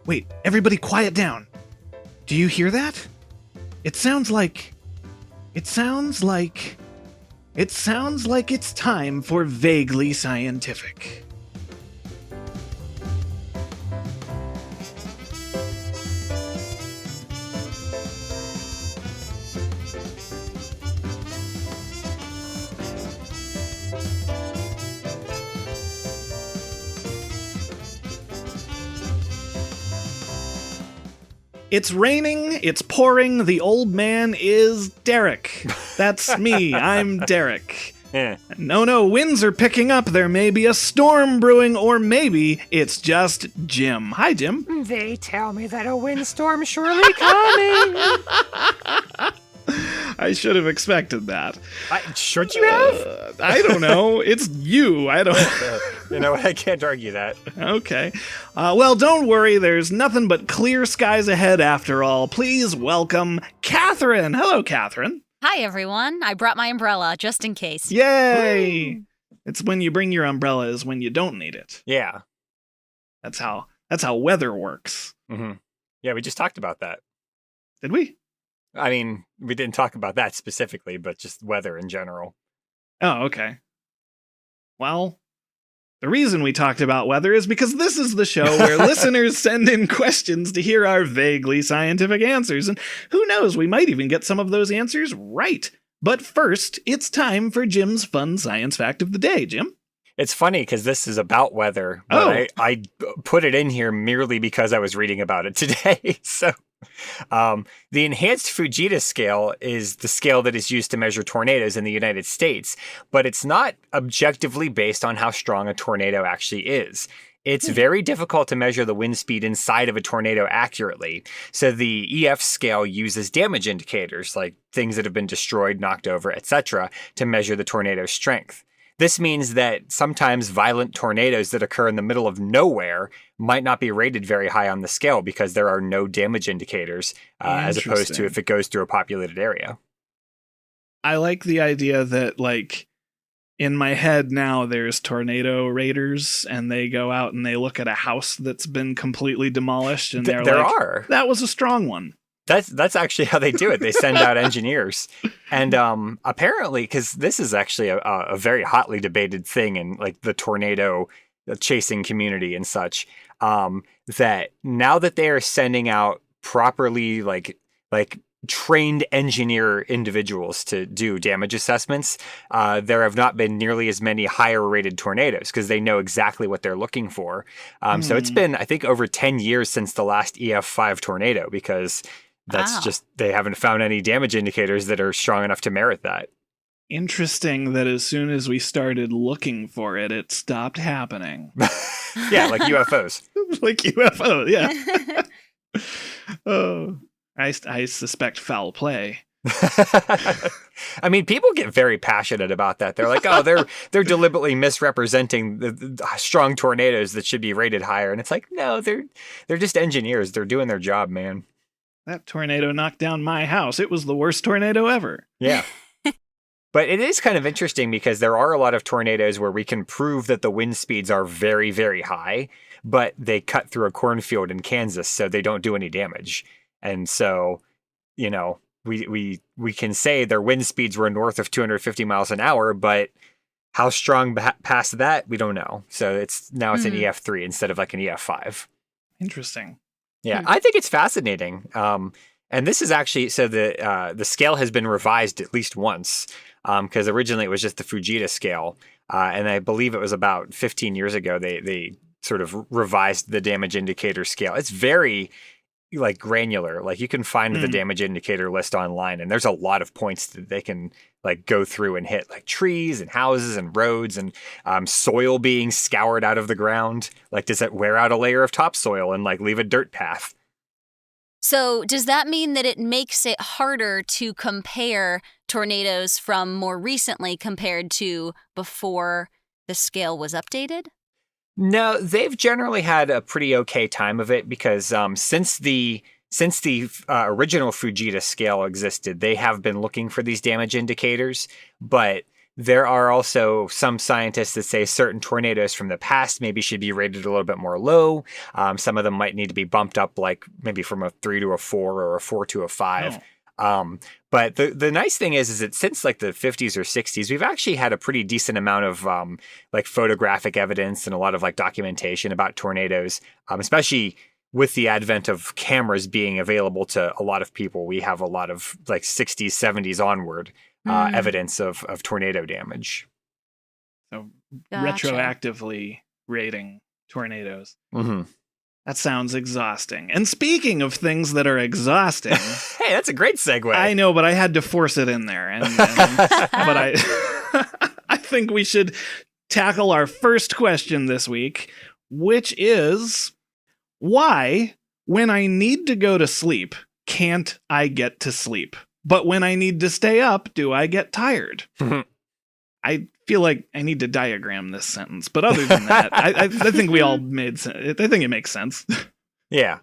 Wait, everybody quiet down. Do you hear that? It sounds like it's time for Vaguely Scientific. It's raining, it's pouring, the old man is Derek. That's me, I'm Derek. No, winds are picking up, there may be a storm brewing, or maybe it's just Jim. Hi, Jim. They tell me that a windstorm's surely coming. I should have expected that. Should you have? I don't know. It's you. I don't. You know what? I can't argue that. Okay. Well, don't worry. There's nothing but clear skies ahead after all. Please welcome Catherine. Hello, Catherine. Hi, everyone. I brought my umbrella just in case. Yay! Woo. It's when you bring your umbrella is when you don't need it. Yeah. That's how weather works. Mm-hmm. Yeah, we just talked about that. Did we? I mean, we didn't talk about that specifically, but just weather in general. Oh, okay. Well, the reason we talked about weather is because this is the show where listeners send in questions to hear our vaguely scientific answers. And who knows, we might even get some of those answers right. But first, it's time for Jim's fun science fact of the day. Jim? It's funny because this is about weather, but I put it in here merely because I was reading about it today. So the enhanced Fujita scale is the scale that is used to measure tornadoes in the United States, but it's not objectively based on how strong a tornado actually is. It's very difficult to measure the wind speed inside of a tornado accurately. So the EF scale uses damage indicators, like things that have been destroyed, knocked over, etc., to measure the tornado's strength. This means that sometimes violent tornadoes that occur in the middle of nowhere might not be rated very high on the scale because there are no damage indicators, as opposed to if it goes through a populated area. I like the idea that, like, in my head now there's tornado raiders, and they go out and they look at a house that's been completely demolished, and there like, that was a strong one. That's actually how they do it. They send out engineers. And apparently, because this is actually a very hotly debated thing in like the tornado chasing community and such, that now that they are sending out properly like trained engineer individuals to do damage assessments, there have not been nearly as many higher rated tornadoes because they know exactly what they're looking for. So it's been, I think, over 10 years since the last EF5 tornado because that's just, they haven't found any damage indicators that are strong enough to merit that. Interesting that as soon as we started looking for it, it stopped happening. Yeah, like UFOs. Like UFOs, yeah. Oh, I suspect foul play. I mean, people get very passionate about that. They're like, oh, they're deliberately misrepresenting the strong tornadoes that should be rated higher. And it's like, no, they're just engineers. They're doing their job, man. That tornado knocked down my house. It was the worst tornado ever. Yeah. But it is kind of interesting because there are a lot of tornadoes where we can prove that the wind speeds are very, very high, but they cut through a cornfield in Kansas, so they don't do any damage. And so, you know, we can say their wind speeds were north of 250 miles an hour, but how strong past that, we don't know. So it's an EF3 instead of like an EF5. Interesting. Yeah, I think it's fascinating. And this is actually, so the scale has been revised at least once, because originally it was just the Fujita scale. And I believe it was about 15 years ago, they sort of revised the damage indicator scale. It's very like granular. Like you can find the damage indicator list online, and there's a lot of points that they can like go through and hit, like trees and houses and roads and soil being scoured out of the ground. Like, does it wear out a layer of topsoil and like leave a dirt path? So does that mean that it makes it harder to compare tornadoes from more recently compared to before the scale was updated? No, they've generally had a pretty okay time of it because since the original Fujita scale existed, they have been looking for these damage indicators, but there are also some scientists that say certain tornadoes from the past maybe should be rated a little bit more low. Some of them might need to be bumped up, like maybe from a 3 to a 4 or a 4 to a 5. But the nice thing is that since like the 50s or 60s, we've actually had a pretty decent amount of like photographic evidence and a lot of like documentation about tornadoes, especially with the advent of cameras being available to a lot of people. We have a lot of like 60s, 70s onward evidence of tornado damage. So Gotcha. retroactively rating tornadoes. Mm-hmm. That sounds exhausting. And speaking of things that are exhausting, Hey, that's a great segue. I know, but I had to force it in there. But I think we should tackle our first question this week, which is, why, when I need to go to sleep, can't I get to sleep? But when I need to stay up, do I get tired? I feel like I need to diagram this sentence, but other than that, I think we all made sense. I think it makes sense. Yeah.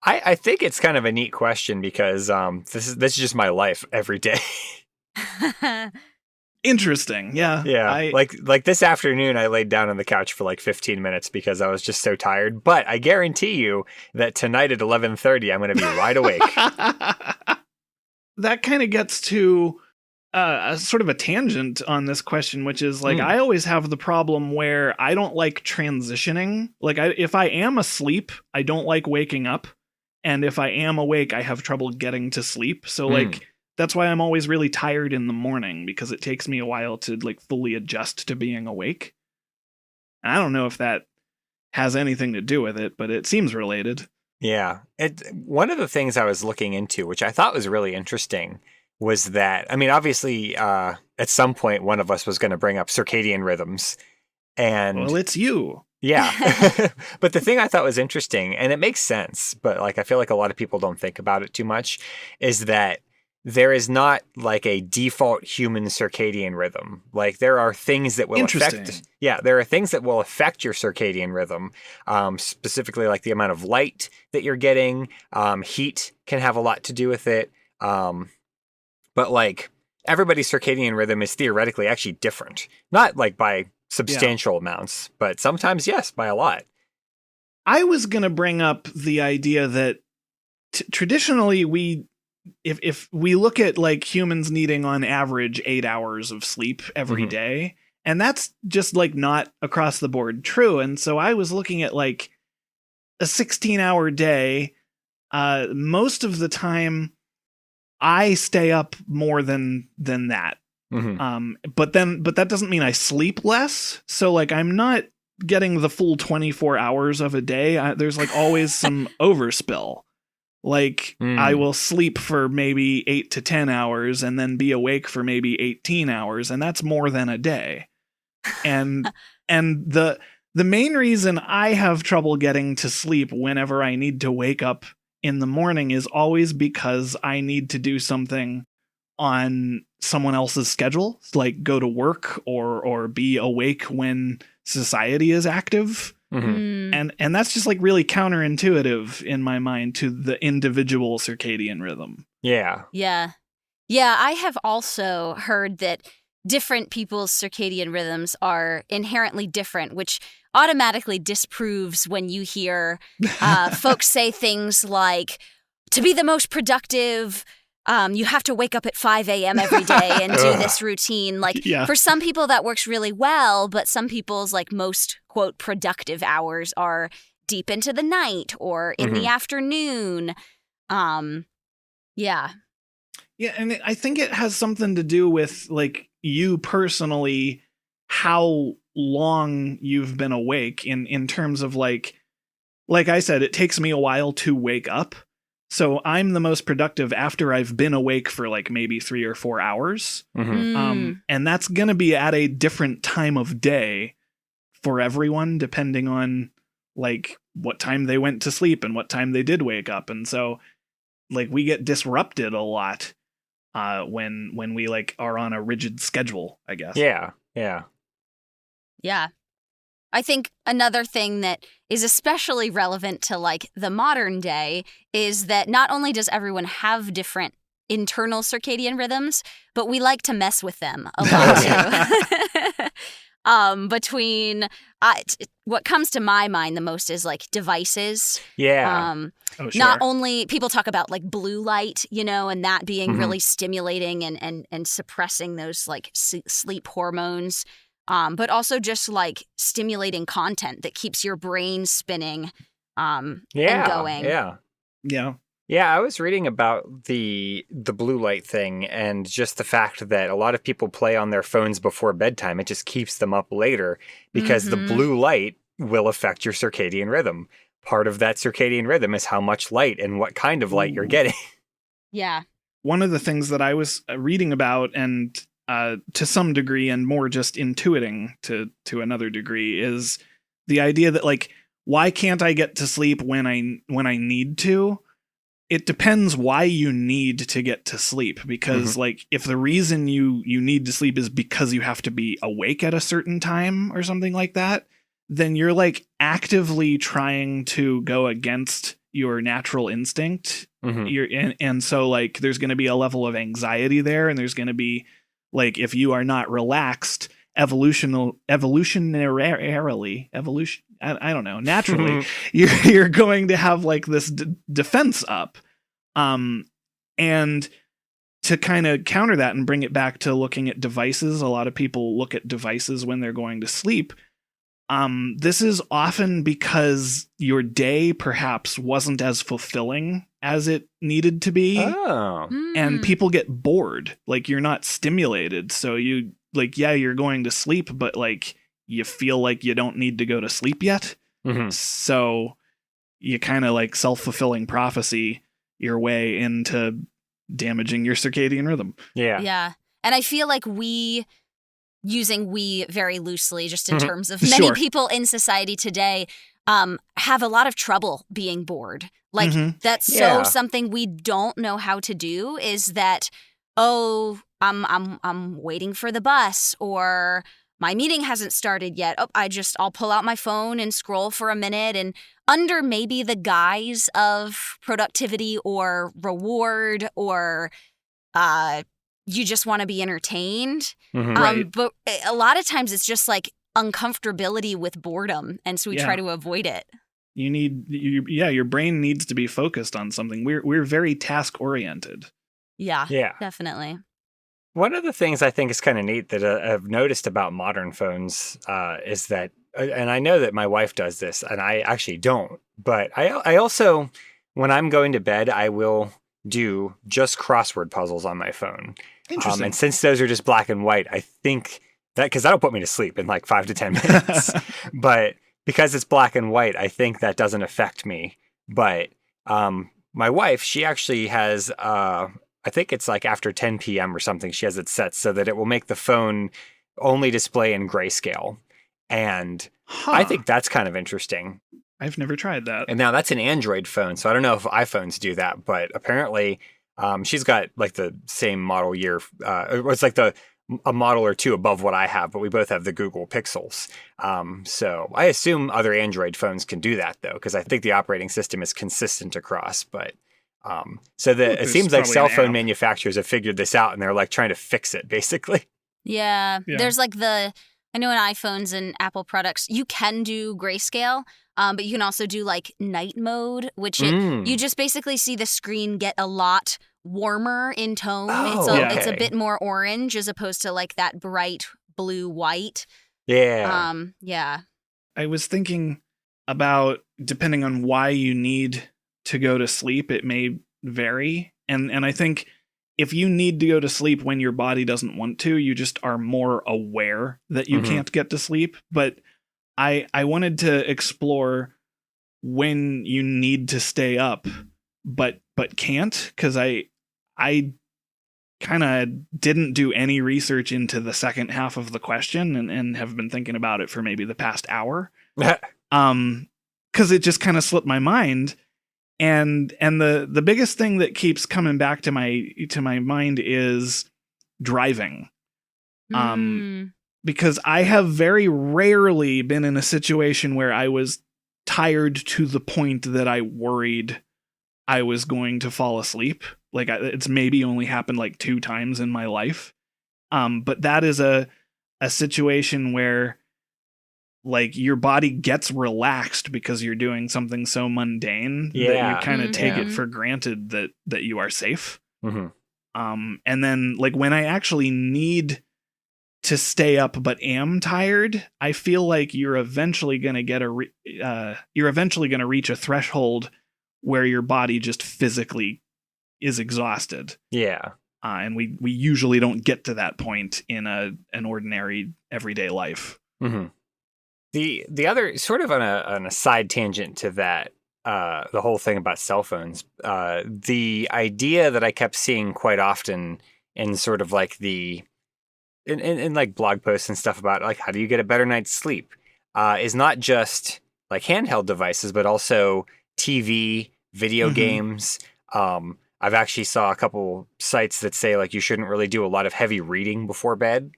I think it's kind of a neat question because this is just my life every day. Interesting. Yeah. Yeah. Like this afternoon, I laid down on the couch for like 15 minutes because I was just so tired. But I guarantee you that tonight at 11:30, I'm going to be wide awake. That kind of gets to a sort of a tangent on this question, which is like, I always have the problem where I don't like transitioning. Like if I am asleep, I don't like waking up. And if I am awake, I have trouble getting to sleep. So like, that's why I'm always really tired in the morning, because it takes me a while to like fully adjust to being awake. And I don't know if that has anything to do with it, but it seems related. Yeah. One of the things I was looking into, which I thought was really interesting, was that, I mean, obviously, at some point, one of us was going to bring up circadian rhythms. And well, it's you. Yeah. But the thing I thought was interesting, and it makes sense, but like I feel like a lot of people don't think about it too much, is that there is not like a default human circadian rhythm. Like there are things that will affect. Yeah, there are things that will affect your circadian rhythm. Specifically, like the amount of light that you're getting. Heat can have a lot to do with it. But like everybody's circadian rhythm is theoretically actually different. Not like by substantial amounts, but sometimes yes, by a lot. I was gonna bring up the idea that traditionally if we look at like humans needing on average 8 hours of sleep every day, and that's just like not across the board true. And so I was looking at like a 16-hour day. Most of the time I stay up more than that. But that doesn't mean I sleep less. So like I'm not getting the full 24 hours of a day. There's like always some overspill. Like I will sleep for maybe 8 to 10 hours and then be awake for maybe 18 hours. And that's more than a day. And the main reason I have trouble getting to sleep whenever I need to wake up in the morning is always because I need to do something on someone else's schedule, like go to work or be awake when society is active. And that's just like really counterintuitive in my mind to the individual circadian rhythm. Yeah. Yeah. Yeah, I have also heard that different people's circadian rhythms are inherently different, which automatically disproves when you hear folks say things like, to be the most productive, you have to wake up at 5 a.m. every day and do this routine. Like for some people that works really well, but some people's like most quote productive hours are deep into the night or in the afternoon. Yeah. Yeah, and I think it has something to do with like you personally, how long you've been awake in terms of like I said, it takes me a while to wake up. So I'm the most productive after I've been awake for like maybe 3 or 4 hours. And that's going to be at a different time of day for everyone, depending on like what time they went to sleep and what time they did wake up. And so like we get disrupted a lot when we like are on a rigid schedule, I guess. Yeah. Yeah. Yeah. I think another thing that is especially relevant to like the modern day is that not only does everyone have different internal circadian rhythms, but we like to mess with them a lot too. Between what comes to my mind the most is like devices. Yeah. Oh, sure. Not only people talk about like blue light, and that being really stimulating and suppressing those like sleep hormones, but also just like stimulating content that keeps your brain spinning and going. Yeah. Yeah, I was reading about the blue light thing and just the fact that a lot of people play on their phones before bedtime. It just keeps them up later because the blue light will affect your circadian rhythm. Part of that circadian rhythm is how much light and what kind of light you're getting. Yeah. One of the things that I was reading about, and to some degree and more just intuiting to another degree, is the idea that like, why can't I get to sleep when I need to? It depends why you need to get to sleep, because like if the reason you need to sleep is because you have to be awake at a certain time or something like that, then you're like actively trying to go against your natural instinct. And so like there's going to be a level of anxiety there, and there's going to be like, if you are not relaxed evolutionarily, I don't know, naturally, you're going to have like this defense up. And to kind of counter that and bring it back to looking at devices, a lot of people look at devices when they're going to sleep. This is often because your day perhaps wasn't as fulfilling as it needed to be. And people get bored. Like, you're not stimulated. So you like, yeah, you're going to sleep, but like you feel like you don't need to go to sleep yet. So you kind of like self-fulfilling prophecy your way into damaging your circadian rhythm. Yeah. And I feel like using we very loosely, just in terms of many people in society today, have a lot of trouble being bored. Like that's so something we don't know how to do, is that, I'm waiting for the bus, or my meeting hasn't started yet. I'll pull out my phone and scroll for a minute, and under maybe the guise of productivity or reward, or you just want to be entertained. Right. But a lot of times it's just like uncomfortability with boredom, and so we try to avoid it. Your brain needs to be focused on something. We're very task oriented. Yeah, definitely. One of the things I think is kind of neat that I've noticed about modern phones is that, and I know that my wife does this, and I actually don't, but I also, when I'm going to bed, I will do just crossword puzzles on my phone. Interesting. And since those are just black and white, I think that, because that'll put me to sleep in like 5 to 10 minutes, but because it's black and white, I think that doesn't affect me. But my wife, she actually has, I think it's like after 10 p.m. or something, she has it set so that it will make the phone only display in grayscale. And I think that's kind of interesting. I've never tried that. And now that's an Android phone, so I don't know if iPhones do that, but apparently she's got like the same model year. It's like a model or two above what I have, but we both have the Google Pixels. So I assume other Android phones can do that, though, because I think the operating system is consistent across. But it seems like cell phone manufacturers have figured this out, and they're like trying to fix it, basically. Yeah. There's like I know in iPhones and Apple products, you can do grayscale, but you can also do like night mode, which you just basically see the screen get a lot warmer in tone. It's a bit more orange as opposed to like that bright blue white. Yeah. I was thinking about, depending on why you need to go to sleep, it may vary. And I think if you need to go to sleep when your body doesn't want to, you just are more aware that you can't get to sleep. But I wanted to explore when you need to stay up, but can't, because I kind of didn't do any research into the second half of the question and have been thinking about it for maybe the past hour. Because it just kind of slipped my mind. And the biggest thing that keeps coming back to my mind is driving. Because I have very rarely been in a situation where I was tired to the point that I worried I was going to fall asleep. Like it's maybe only happened like 2 times in my life. But that is a situation where like your body gets relaxed because you're doing something so mundane that you kind of take it for granted that you are safe. Mm-hmm. And then like when I actually need to stay up but am tired, I feel like you're eventually going to get you're eventually going to reach a threshold where your body just physically is exhausted. Yeah. And we usually don't get to that point in an ordinary everyday life. Mm-hmm. The other sort of on a side tangent to that, the whole thing about cell phones, the idea that I kept seeing quite often in sort of like in like blog posts and stuff about like how do you get a better night's sleep, is not just like handheld devices, but also TV, video games. I've actually saw a couple sites that say like you shouldn't really do a lot of heavy reading before bed.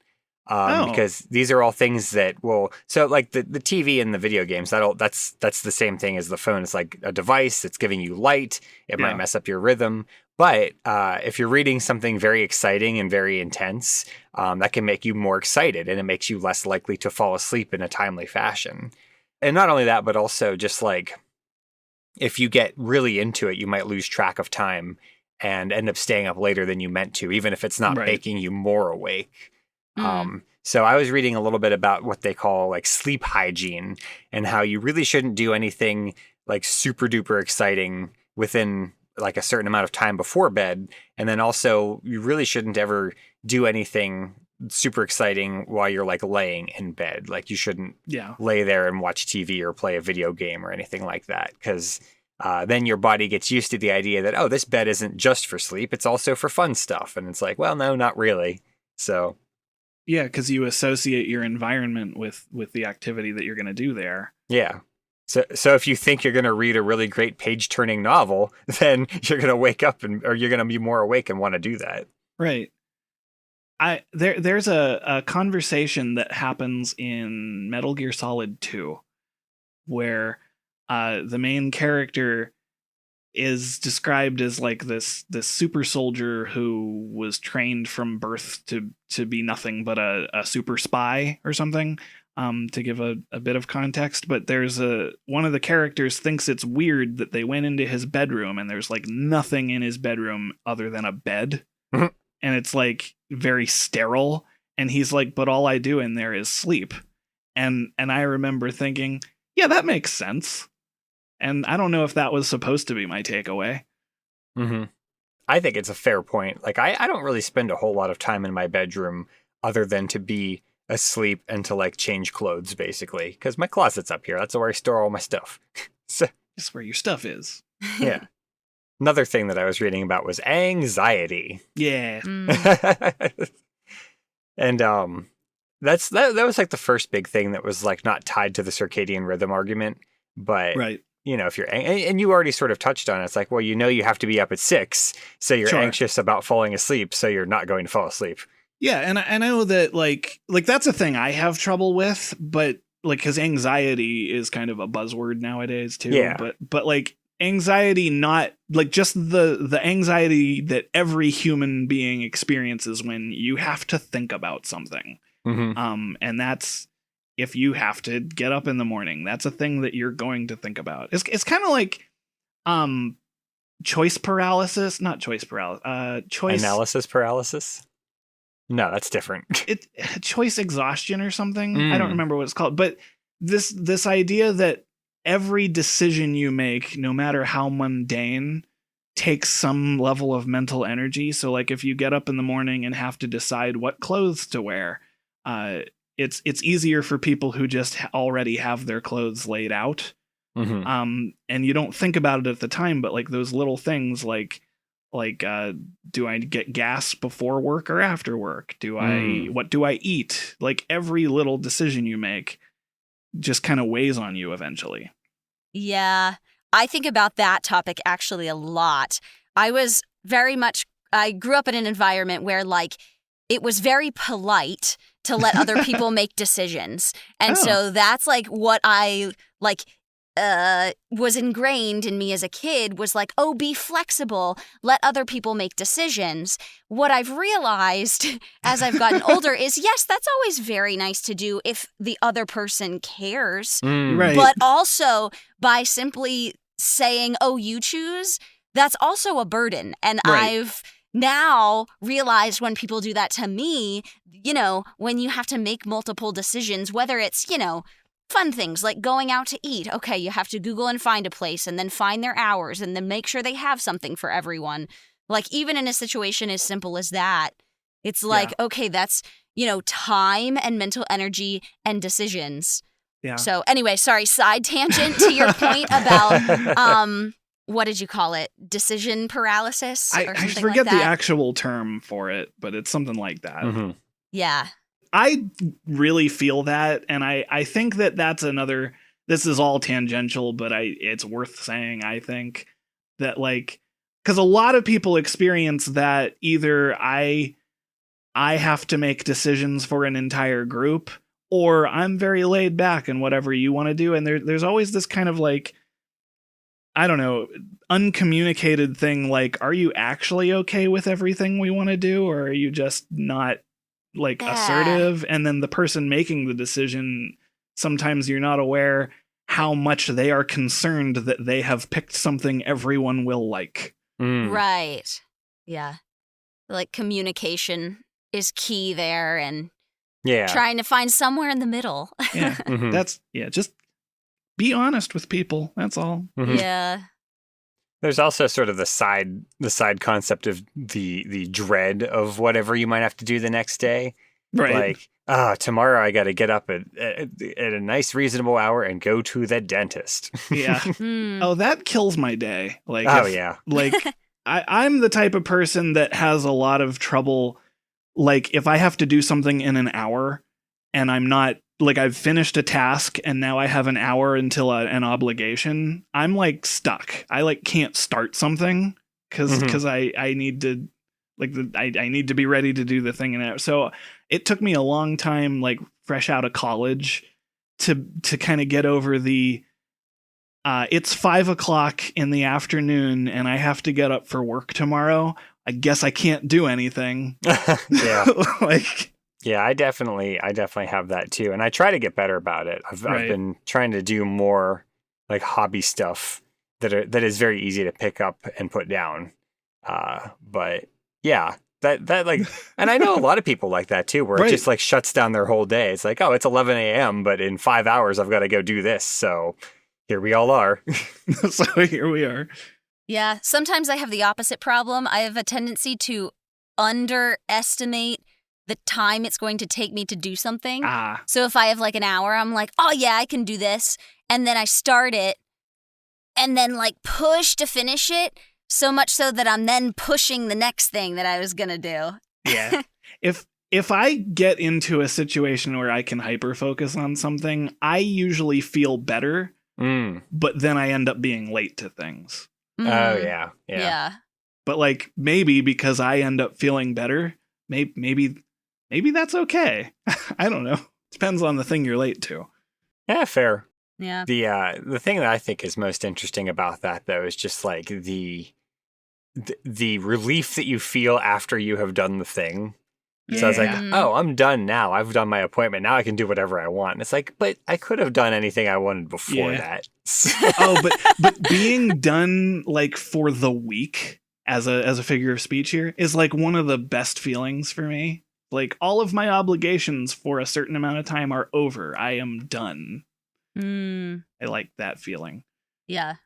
Because these are all things that will, so like the TV and the video games, that's the same thing as the phone. It's like a device that's giving you light. It might mess up your rhythm. But if you're reading something very exciting and very intense, that can make you more excited, and it makes you less likely to fall asleep in a timely fashion. And not only that, but also just like if you get really into it, you might lose track of time and end up staying up later than you meant to, even if it's not making you more awake. So I was reading a little bit about what they call like sleep hygiene and how you really shouldn't do anything like super duper exciting within like a certain amount of time before bed. And then also you really shouldn't ever do anything super exciting while you're like laying in bed. Like you shouldn't lay there and watch TV or play a video game or anything like that. Because then your body gets used to the idea that, oh, this bed isn't just for sleep. It's also for fun stuff. And it's like, well, no, not really. So... yeah, because you associate your environment with the activity that you're going to do there. Yeah. So if you think you're going to read a really great page-turning novel, then you're going to wake up or you're going to be more awake and want to do that. Right. There's a conversation that happens in Metal Gear Solid 2 where the main character is described as like this super soldier who was trained from birth to be nothing but a super spy or something, to give a bit of context. But there's one of the characters thinks it's weird that they went into his bedroom and there's like nothing in his bedroom other than a bed. And it's like very sterile. And he's like, but all I do in there is sleep. And I remember thinking, yeah, that makes sense. And I don't know if that was supposed to be my takeaway. Mm-hmm. I think it's a fair point. Like, I don't really spend a whole lot of time in my bedroom other than to be asleep and to, like, change clothes, basically. Because my closet's up here. That's where I store all my stuff. So, that's where your stuff is. Yeah. Another thing that I was reading about was anxiety. Yeah. And that was, like, the first big thing that was, like, not tied to the circadian rhythm argument. But... right. You know, if you're, and you already sort of touched on it, it's like, well, you know, you have to be up at 6, so you're anxious about falling asleep, so you're not going to fall asleep. Yeah, and I know that like that's a thing I have trouble with, but like, because anxiety is kind of a buzzword nowadays too. Yeah. But like anxiety, not like just the anxiety that every human being experiences when you have to think about something. Mm-hmm. And that's. If you have to get up in the morning, that's a thing that you're going to think about. It's kind of like choice paralysis, not choice paralysis. Choice analysis paralysis. No, that's different. Choice exhaustion or something. I don't remember what it's called, but this idea that every decision you make, no matter how mundane, takes some level of mental energy. So like if you get up in the morning and have to decide what clothes to wear, it's easier for people who just already have their clothes laid out. Mm-hmm. And you don't think about it at the time, but like those little things like do I get gas before work or after work? What do I eat? Like every little decision you make just kind of weighs on you eventually. Yeah, I think about that topic actually a lot. I grew up in an environment where like it was very polite to let other people make decisions. And so that's like what I like. was ingrained in me as a kid was like, oh, be flexible, let other people make decisions. What I've realized as I've gotten older is, yes, that's always very nice to do if the other person cares. Right. But also by simply saying, oh, you choose, that's also a burden. And Right. I've now realized when people do that to me, when you have to make multiple decisions, whether it's, fun things like going out to eat. Okay, you have to Google and find a place and then find their hours and then make sure they have something for everyone. Like, even in a situation as simple as that, it's like, okay, that's, time and mental energy and decisions. Yeah. So anyway, sorry, side tangent to your point about, what did you call it? Decision paralysis? Or I something forget like that? the actual term for it, but it's something like that. Mm-hmm. Yeah. I really feel that, and I think that's another, this is all tangential, but it's worth saying, I think, that, like, because a lot of people experience that either I have to make decisions for an entire group, or I'm very laid back and whatever you want to do, and there's always this kind of, like, I don't know, uncommunicated thing, like, are you actually okay with everything we want to do, or are you just not, like, assertive? And then the person making the decision, sometimes you're not aware how much they are concerned that they have picked something everyone will like. Right. Yeah. Like, communication is key there, and trying to find somewhere in the middle. Yeah. That's, just be honest with people. That's all. Yeah. There's also sort of the side concept of the dread of whatever you might have to do the next day. Right. Like, tomorrow I got to get up at a nice reasonable hour and go to the dentist. Yeah. Oh, that kills my day. Like, like, I'm the type of person that has a lot of trouble. Like, if I have to do something in an hour and I'm not, like, I've finished a task and now I have an hour until an obligation, I'm, like, stuck. I, like, can't start something because I need to, like, I need to be ready to do the thing in it. So it took me a long time, like, fresh out of college to kind of get over the it's 5:00 in the afternoon and I have to get up for work tomorrow. I guess I can't do anything. Yeah. Like, yeah, I definitely have that too, and I try to get better about it. I've been trying to do more, like, hobby stuff that is very easy to pick up and put down. But yeah, that like, and I know a lot of people like that too, where it just, like, shuts down their whole day. It's like, oh, it's 11 a.m., but in 5 hours I've got to go do this. So here we all are. So here we are. Yeah, sometimes I have the opposite problem. I have a tendency to underestimate the time it's going to take me to do something. So if I have, like, an hour, I'm like, oh yeah, I can do this. And then I start it and then, like, push to finish it, so much so that I'm then pushing the next thing that I was going to do. Yeah. If I get into a situation where I can hyper-focus on something, I usually feel better, but then I end up being late to things. Oh, yeah. But, like, maybe because I end up feeling better, maybe that's okay. I don't know. Depends on the thing you're late to. Yeah, fair. Yeah. The thing that I think is most interesting about that, though, is just, like, the relief that you feel after you have done the thing. Yeah. So I was like, oh, I'm done now. I've done my appointment. Now I can do whatever I want. And it's like, but I could have done anything I wanted before that. Oh, but being done, like, for the week as a figure of speech here is, like, one of the best feelings for me. Like, all of my obligations for a certain amount of time are over. I am done. I like that feeling. Yeah.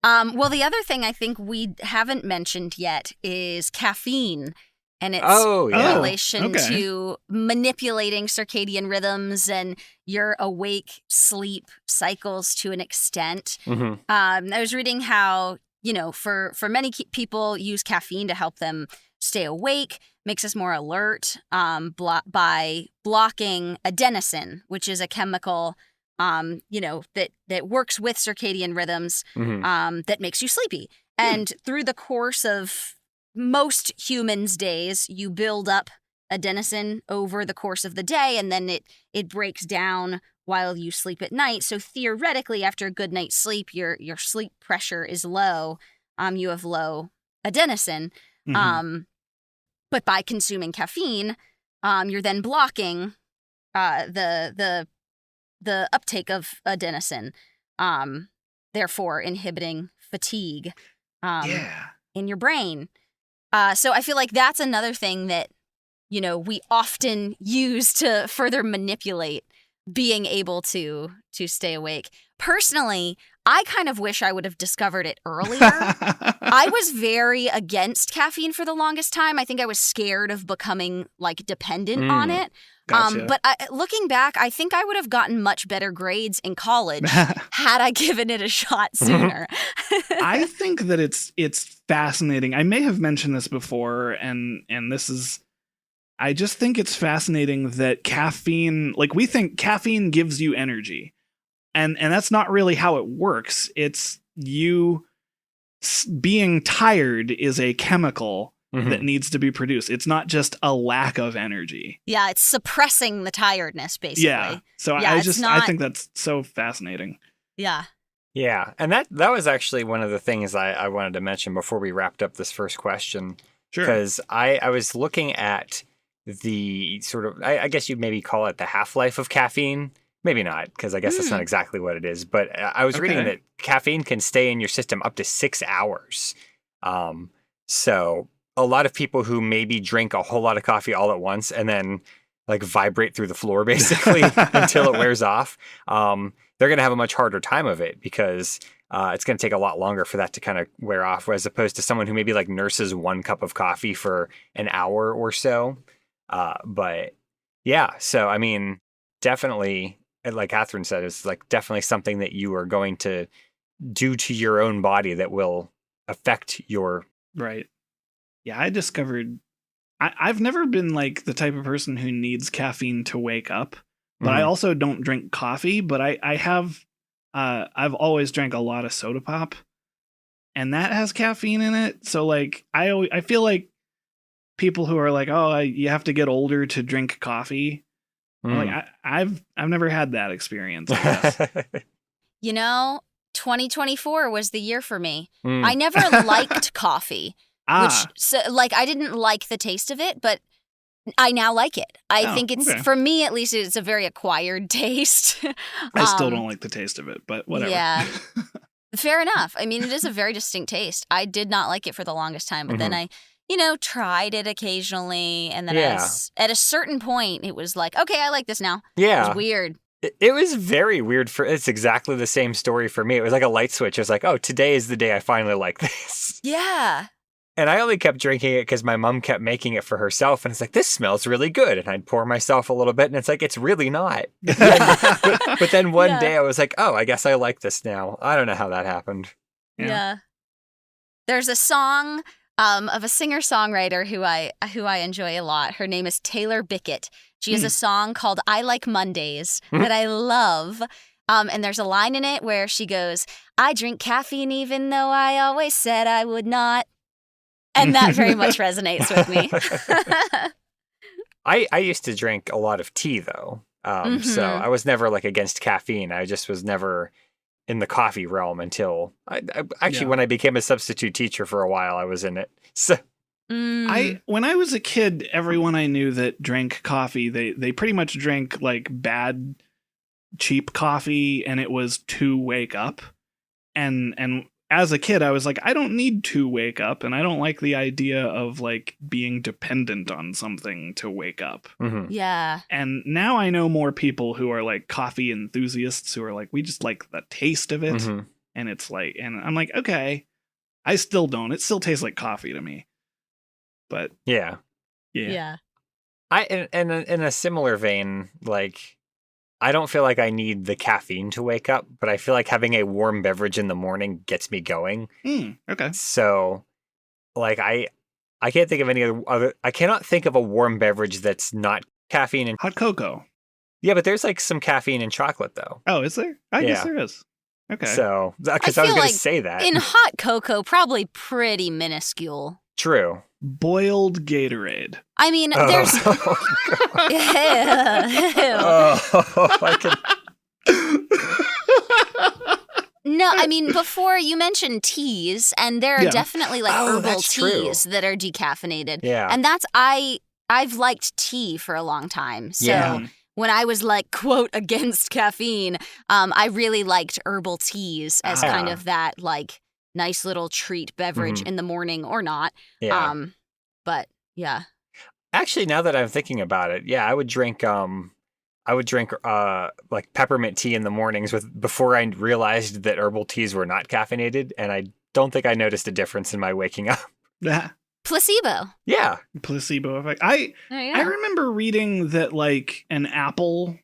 Well, the other thing I think we haven't mentioned yet is caffeine. And its relation to manipulating circadian rhythms and your awake-sleep cycles to an extent. I was reading how, for many people use caffeine to help them stay awake, makes us more alert by blocking adenosine, which is a chemical, that works with circadian rhythms that makes you sleepy. And through the course of most humans' days, you build up adenosine over the course of the day, and then it breaks down while you sleep at night. So theoretically, after a good night's sleep, your sleep pressure is low. You have low adenosine. Mhm. But by consuming caffeine, you're then blocking the uptake of adenosine, therefore inhibiting fatigue in your brain. So I feel like that's another thing that, we often use to further manipulate being able to stay awake. Personally, I kind of wish I would have discovered it earlier. I was very against caffeine for the longest time. I think I was scared of becoming dependent on it. Gotcha. But looking back, I think I would have gotten much better grades in college had I given it a shot sooner. I think that it's fascinating. I may have mentioned this before, and this is, I just think it's fascinating that caffeine, we think caffeine gives you energy, and that's not really how it works. It's you being tired is a chemical that needs to be produced. It's not just a lack of energy. Yeah, it's suppressing the tiredness, basically. Yeah. So I think that's so fascinating. Yeah. Yeah. And that was actually one of the things I wanted to mention before we wrapped up this first question. Sure. Because I was looking at the sort of, I guess you'd maybe call it the half-life of caffeine. Maybe not, because I guess that's not exactly what it is. But I was reading that caffeine can stay in your system up to 6 hours. So a lot of people who maybe drink a whole lot of coffee all at once and then vibrate through the floor basically until it wears off, they're going to have a much harder time of it because it's going to take a lot longer for that to kind of wear off, as opposed to someone who maybe nurses 1 cup of coffee for an hour or so. But yeah, so I mean, definitely, like Catherine said, it's definitely something that you are going to do to your own body that will affect your... Right. Yeah, I discovered I've never been the type of person who needs caffeine to wake up, but I also don't drink coffee, but I have I've always drank a lot of soda pop, and that has caffeine in it. So I feel like people who are you have to get older to drink coffee. I've never had that experience, I guess. 2024 was the year for me. I never liked coffee. I didn't like the taste of it, but I now like it. I think it's, for me at least, it's a very acquired taste. I still don't like the taste of it, but whatever. Yeah. Fair enough. I mean, it is a very distinct taste. I did not like it for the longest time, but then I, tried it occasionally. And then at a certain point, it was okay, I like this now. Yeah. It was weird. It was very weird. It's exactly the same story for me. It was like a light switch. It was oh, today is the day I finally like this. Yeah. And I only kept drinking it because my mom kept making it for herself. And it's this smells really good. And I'd pour myself a little bit. And it's it's really not. But then one day I was oh, I guess I like this now. I don't know how that happened. Yeah. There's a song of a singer-songwriter who I enjoy a lot. Her name is Taylor Bickett. She has a song called I Like Mondays that I love. And there's a line in it where she goes, I drink caffeine even though I always said I would not. And that very much resonates with me. I used to drink a lot of tea, though. So I was never against caffeine. I just was never in the coffee realm until when I became a substitute teacher for a while, I was in it. So when I was a kid, everyone I knew that drank coffee, they pretty much drank bad, cheap coffee, and it was to wake up. And as a kid, I was I don't need to wake up, and I don't like the idea of being dependent on something to wake up. Yeah. And now I know more people who are coffee enthusiasts who are we just like the taste of it. And it's and I'm okay, I still don't. It still tastes like coffee to me. But Yeah. I in a similar vein, I don't feel I need the caffeine to wake up, but I feel having a warm beverage in the morning gets me going. Okay. So, I can't think of any other. I cannot think of a warm beverage that's not caffeine and hot cocoa. Yeah, but there's some caffeine in chocolate though. Oh, is there? I guess there is. Okay. So, because I was going to say that in hot cocoa, probably pretty minuscule. True. Boiled Gatorade. I mean, there's. No, I mean, before you mentioned teas, and there are definitely like herbal teas that are decaffeinated. Yeah. And I've liked tea for a long time. So when I was like, quote, against caffeine, I really liked herbal teas as kind of that like nice little treat beverage in the morning or not. Yeah. But yeah. Actually, now that I'm thinking about it, I would drink like peppermint tea in the mornings before I realized that herbal teas were not caffeinated, and I don't think I noticed a difference in my waking up. Placebo. Yeah. Placebo effect. I remember reading that like an apple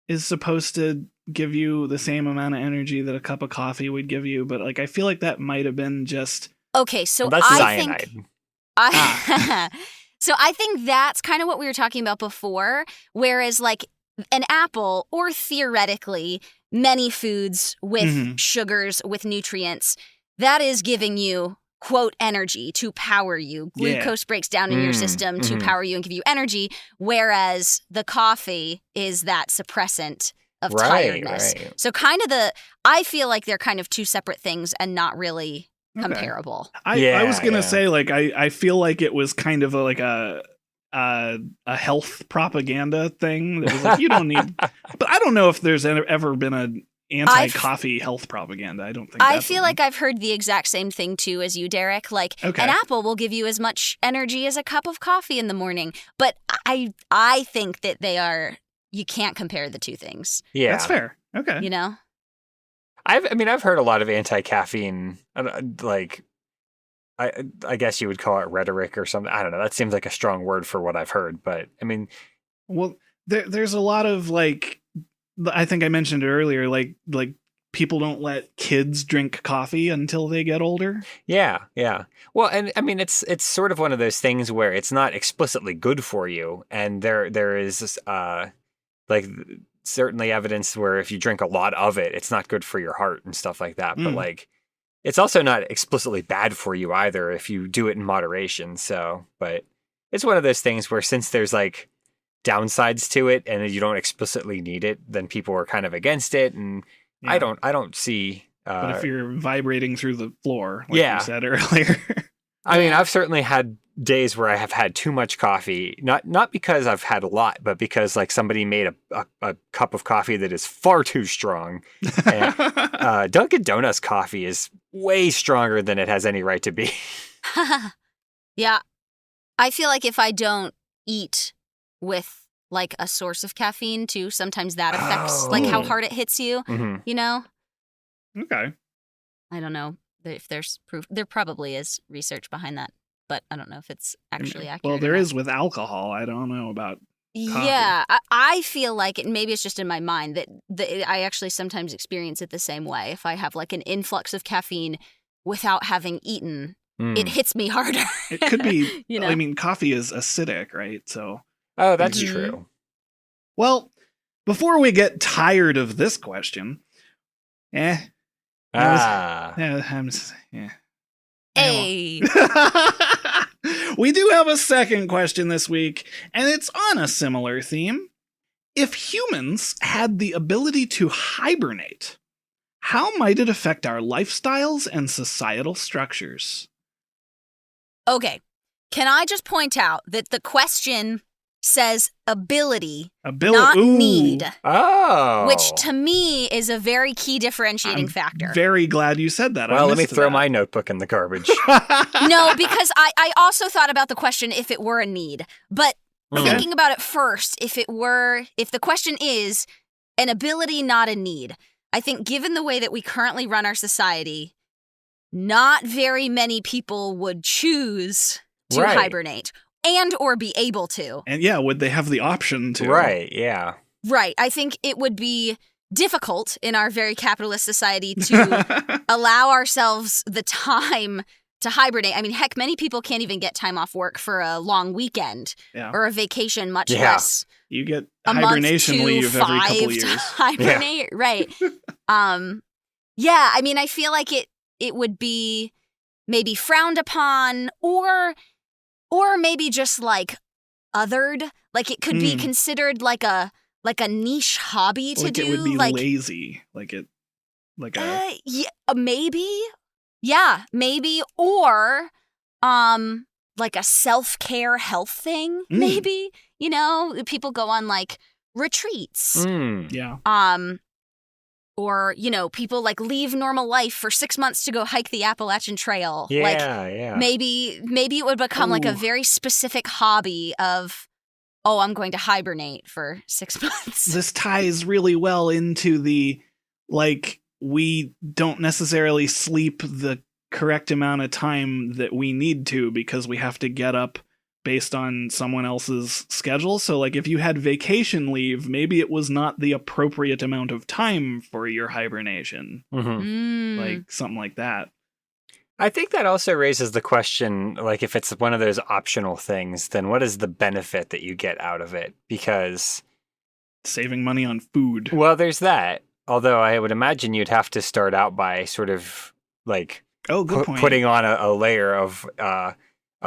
is supposed to give you the same amount of energy that a cup of coffee would give you, but like I feel like that might have been just okay. So that's cyanide. So I think that's kind of what we were talking about before. Whereas like an apple, or theoretically many foods with sugars, with nutrients, that is giving you, quote, energy to power you. Glucose breaks down in your system to power you and give you energy, whereas the coffee is that suppressant of tiredness. Right. So kind of I feel like they're kind of two separate things and not really comparable. I was gonna say like I feel like it was kind of like a health propaganda thing that was like you don't need, but I don't know if there's ever been an anti-coffee health propaganda. I don't think. I feel like I've heard the exact same thing too as you, Derek. Like an apple will give you as much energy as a cup of coffee in the morning, but I think that you can't compare the two things. Yeah, that's fair. Okay, you know. I've heard a lot of anti-caffeine, like, I guess you would call it rhetoric or something. I don't know. That seems like a strong word for what I've heard, but I mean, well, there's a lot of like, I think I mentioned it earlier, like people don't let kids drink coffee until they get older. Yeah. Well, and I mean, it's sort of one of those things where it's not explicitly good for you, and there is like certainly evidence where if you drink a lot of it, it's not good for your heart and stuff like that. But like, it's also not explicitly bad for you either if you do it in moderation. So, but it's one of those things where since there's like downsides to it and you don't explicitly need it, then people are kind of against it. And I don't see. But if you're vibrating through the floor, like you said earlier. I mean, I've certainly had days where I have had too much coffee, not because I've had a lot, but because like somebody made a cup of coffee that is far too strong. And, Dunkin' Donuts coffee is way stronger than it has any right to be. Yeah. I feel like if I don't eat with like a source of caffeine too, sometimes that affects like how hard it hits you, you know? Okay. I don't know if there's proof. There probably is research behind that, but I don't know if it's actually accurate. Well, there is with alcohol. I don't know about coffee. Yeah, I feel like it. Maybe it's just in my mind that I actually sometimes experience it the same way. If I have like an influx of caffeine without having eaten, it hits me harder. It could be. You know? I mean, coffee is acidic, right? So. Oh, that's true. Well, before we get tired of this question, Hey. We do have a second question this week, and it's on a similar theme. If humans had the ability to hibernate, how might it affect our lifestyles and societal structures? Okay. Can I just point out that the question says ability, not need. Oh. Which to me is a very key differentiating factor. Very glad you said that. Well, let me throw my notebook in the garbage. No, because I also thought about the question if it were a need. But thinking about it first, if the question is an ability, not a need, I think given the way that we currently run our society, not very many people would choose to hibernate. And or be able to. And would they have the option to? Right, yeah. Right. I think it would be difficult in our very capitalist society to allow ourselves the time to hibernate. I mean, heck, many people can't even get time off work for a long weekend or a vacation, much less. You get a hibernation month leave every couple to years. Hibernate, right. I mean, I feel like it would be maybe frowned upon or maybe just like othered, like it could be considered like a niche hobby to do. It would be lazy, like it. Like a yeah, maybe. Yeah, maybe. Or like a self-care health thing, maybe. You know, people go on like retreats. yeah. Or, you know, people like leave normal life for 6 months to go hike the Appalachian Trail. Yeah, like yeah. maybe it would become like a very specific hobby of, oh, I'm going to hibernate for 6 months. This ties really well into the, like, we don't necessarily sleep the correct amount of time that we need to because we have to get up based on someone else's schedule. So, like, if you had vacation leave, maybe it was not the appropriate amount of time for your hibernation. Like, something like that. I think that also raises the question, like, if it's one of those optional things, then what is the benefit that you get out of it? Because saving money on food. Well, there's that. Although I would imagine you'd have to start out by sort of like good point. Putting on a layer of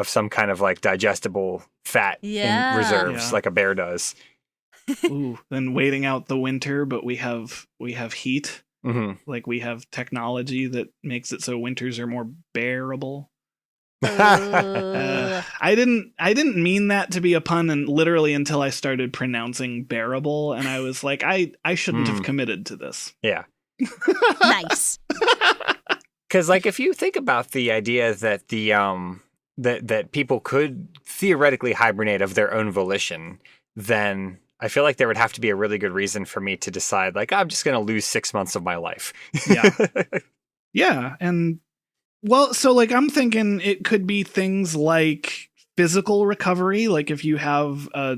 some kind of like digestible fat in reserves, like a bear does. Ooh, then waiting out the winter, but we have heat. Like we have technology that makes it so winters are more bearable. I didn't mean that to be a pun, and literally until I started pronouncing bearable, and I was like, I shouldn't have committed to this. Yeah. Nice. Because like if you think about the idea that the that people could theoretically hibernate of their own volition, then I feel like there would have to be a really good reason for me to decide, like, I'm just going to lose 6 months of my life. Yeah. Yeah. And well, so like I'm thinking it could be things like physical recovery. Like if you have a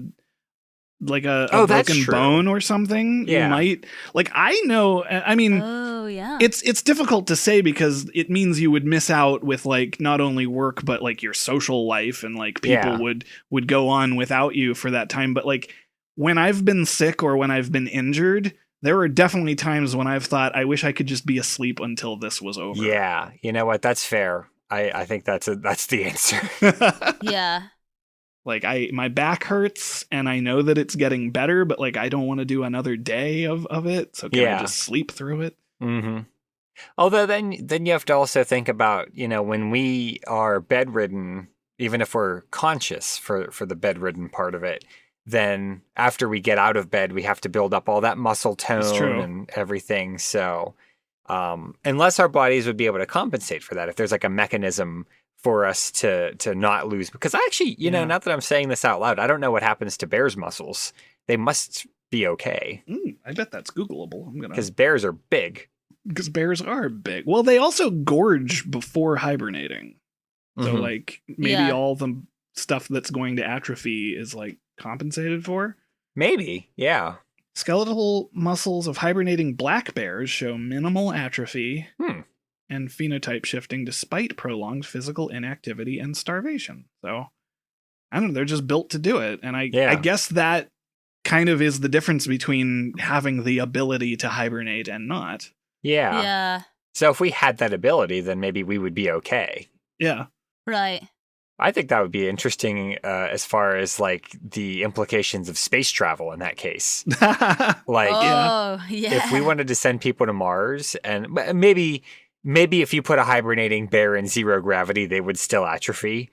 broken bone or something, you might, like, I know, I mean, it's difficult to say because it means you would miss out with like not only work, but like your social life, and like people would go on without you for that time. But like when I've been sick or when I've been injured, there were definitely times when I've thought, I wish I could just be asleep until this was over. Yeah. You know what? That's fair. I think that's the answer. Yeah. Like my back hurts and I know that it's getting better, but like I don't want to do another day of it. So can I just sleep through it? Mm-hmm. Although then you have to also think about, you know, when we are bedridden, even if we're conscious for the bedridden part of it, then after we get out of bed, we have to build up all that muscle tone and everything. So unless our bodies would be able to compensate for that, if there's like a mechanism for us to not lose, because I actually, you know, now that I'm saying this out loud, I don't know what happens to bears' muscles. They must be okay. I bet that's Googleable. Because bears are big. Because bears are big. Well, they also gorge before hibernating. So like maybe all the stuff that's going to atrophy is like compensated for. Maybe, yeah. Skeletal muscles of hibernating black bears show minimal atrophy and phenotype shifting despite prolonged physical inactivity and starvation. So, I don't know, they're just built to do it. And I guess that kind of is the difference between having the ability to hibernate and not. Yeah. Yeah. So if we had that ability, then maybe we would be okay. Yeah. Right. I think that would be interesting as far as like the implications of space travel in that case. Like, if we wanted to send people to Mars, and maybe if you put a hibernating bear in zero gravity, they would still atrophy.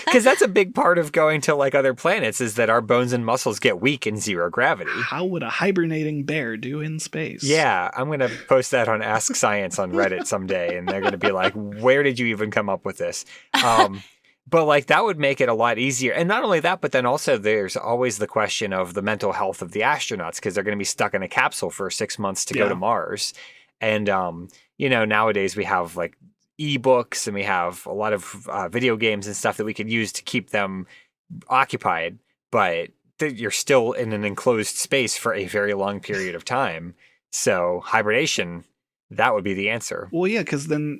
Because that's a big part of going to like other planets, is that our bones and muscles get weak in zero gravity. How would a hibernating bear do in space? Yeah, I'm going to post that on Ask Science on Reddit someday, and they're going to be like, where did you even come up with this? But like that would make it a lot easier. And not only that, but then also there's always the question of the mental health of the astronauts, because they're going to be stuck in a capsule for 6 months to go to Mars. And, you know, nowadays we have like ebooks and we have a lot of video games and stuff that we could use to keep them occupied, but you're still in an enclosed space for a very long period of time. So hibernation, that would be the answer. Well, yeah, because then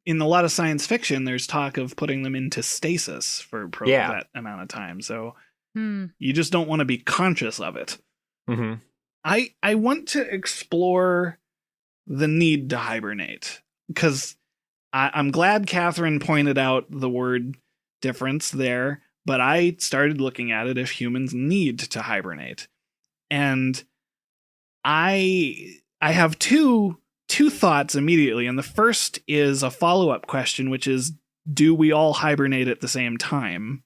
in a lot of science fiction, there's talk of putting them into stasis for that amount of time. So you just don't want to be conscious of it. Mm-hmm. I want to explore the need to hibernate, because I'm glad Catherine pointed out the word difference there, but I started looking at it if humans need to hibernate. And I I have two thoughts immediately, and the first is a follow-up question, which is, do we all hibernate at the same time?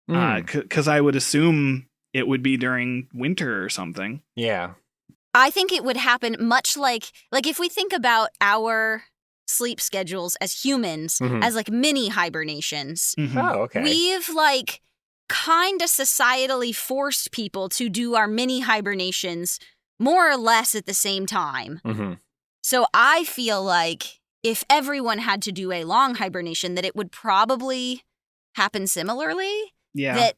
Because I would assume it would be during winter or something. Yeah. I think it would happen much like if we think about our sleep schedules as humans as like mini hibernations. Oh, okay. We've like kind of societally forced people to do our mini hibernations more or less at the same time. So I feel like if everyone had to do a long hibernation, that it would probably happen similarly. Yeah. That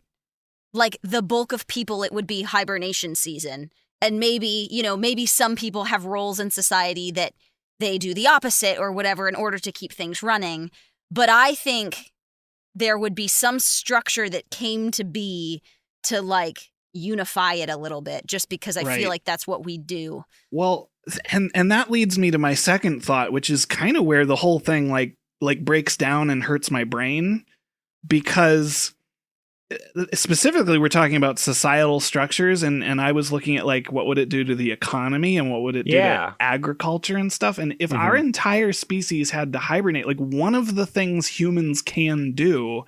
like the bulk of people, it would be hibernation season. And maybe, maybe some people have roles in society that they do the opposite or whatever in order to keep things running. But I think there would be some structure that came to be to like unify it a little bit, just because I feel like that's what we do. Well, and that leads me to my second thought, which is kind of where the whole thing like breaks down and hurts my brain, because specifically we're talking about societal structures, and I was looking at like what would it do to the economy and what would it do to agriculture and stuff. And if our entire species had to hibernate, like one of the things humans can do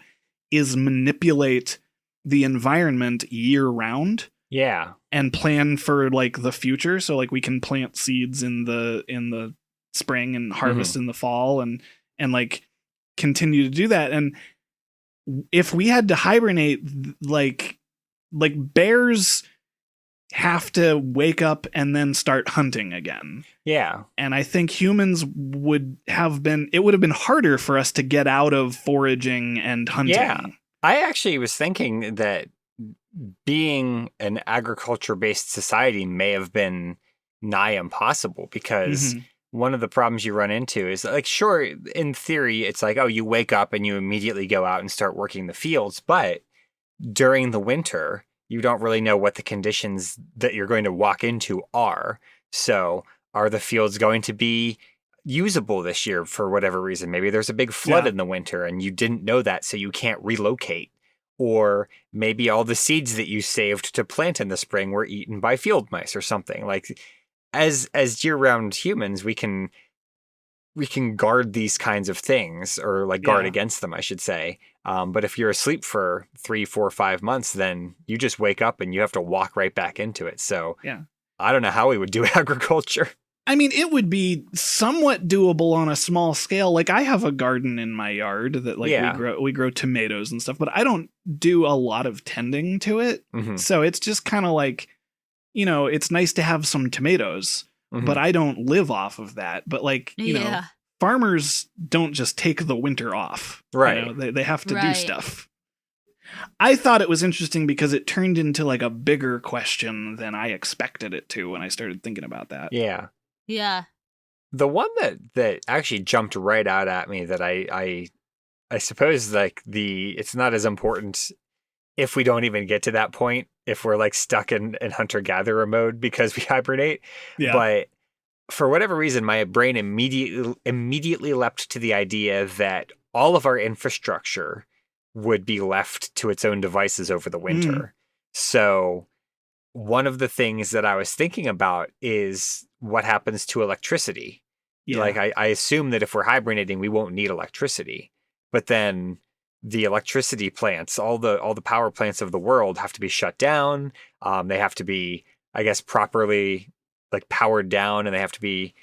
is manipulate the environment year round. Yeah. And plan for like the future. So like we can plant seeds in the spring and harvest in the fall and like continue to do that. And if we had to hibernate, like bears have to wake up and then start hunting again. Yeah. And I think humans would have been harder for us to get out of foraging and hunting. Yeah. I actually was thinking that being an agriculture-based society may have been nigh impossible, because one of the problems you run into is like, sure, in theory, it's like, oh, you wake up and you immediately go out and start working the fields. But during the winter, you don't really know what the conditions that you're going to walk into are. So are the fields going to be usable this year for whatever reason? Maybe there's a big flood in the winter and you didn't know that, so you can't relocate. Or maybe all the seeds that you saved to plant in the spring were eaten by field mice or something. Like, as year-round humans, we can guard these kinds of things, or like guard against them, I should say. But if you're asleep for 3, 4, 5 months, then you just wake up and you have to walk right back into it. So I don't know how we would do agriculture. I mean, it would be somewhat doable on a small scale. Like I have a garden in my yard that like we grow tomatoes and stuff, but I don't do a lot of tending to it. So it's just kind of like, it's nice to have some tomatoes, but I don't live off of that. But like, you know, farmers don't just take the winter off. Right. They have to do stuff. I thought it was interesting because it turned into like a bigger question than I expected it to when I started thinking about that. Yeah. Yeah. The one that actually jumped right out at me that I suppose like it's not as important if we don't even get to that point, if we're like stuck in hunter-gatherer mode because we hibernate. Yeah. But for whatever reason, my brain immediately leapt to the idea that all of our infrastructure would be left to its own devices over the winter. So one of the things that I was thinking about is what happens to electricity. Yeah. Like I assume that if we're hibernating, we won't need electricity, but then the electricity plants, all the power plants of the world have to be shut down. They have to be, I guess, properly like powered down, and they have to be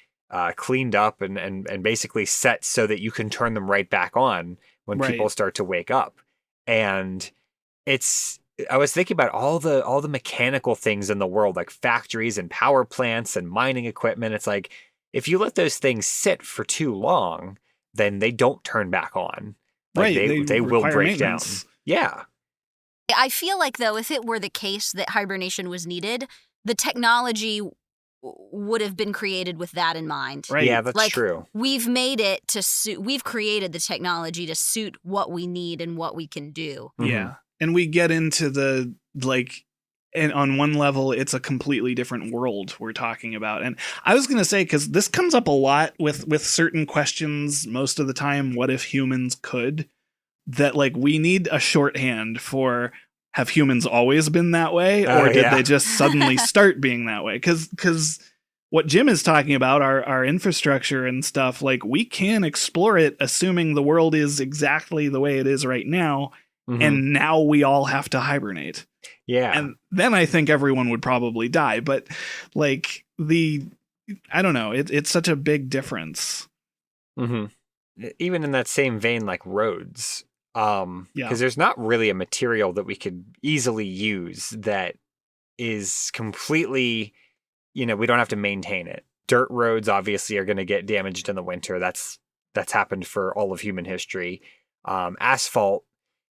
cleaned up and basically set so that you can turn them right back on when people start to wake up. And I was thinking about all the mechanical things in the world, like factories and power plants and mining equipment. It's like, if you let those things sit for too long, then they don't turn back on. Like they will break down. Yeah. I feel like, though, if it were the case that hibernation was needed, the technology would have been created with that in mind. Right. Yeah, that's true. We've made it to suit, we've created the technology to suit what we need and what we can do. Yeah. And we get into the, like, and on one level, it's a completely different world we're talking about. And I was going to say, because this comes up a lot with certain questions most of the time, what if humans could? That, like, we need a shorthand for, have humans always been that way? Or did they just suddenly start being that way? Because what Jim is talking about, our infrastructure and stuff, like we can explore it assuming the world is exactly the way it is right now. And now we all have to hibernate. Yeah. And then I think everyone would probably die. But like I don't know. It's such a big difference. Even in that same vein, like roads, because there's not really a material that we could easily use that is completely, we don't have to maintain it. Dirt roads obviously are going to get damaged in the winter. That's happened for all of human history. Asphalt,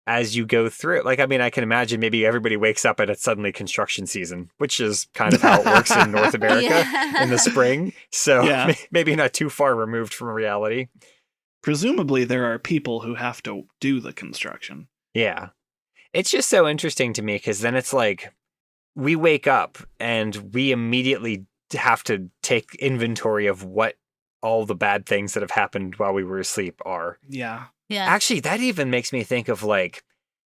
as you go through it, like, I mean, I can imagine maybe everybody wakes up and it's suddenly construction season, which is kind of how it works in North America in the spring. So maybe not too far removed from reality. Presumably there are people who have to do the construction. Yeah. It's just so interesting to me because then it's like we wake up and we immediately have to take inventory of what all the bad things that have happened while we were asleep are. Yeah. Yeah. Actually, that even makes me think of like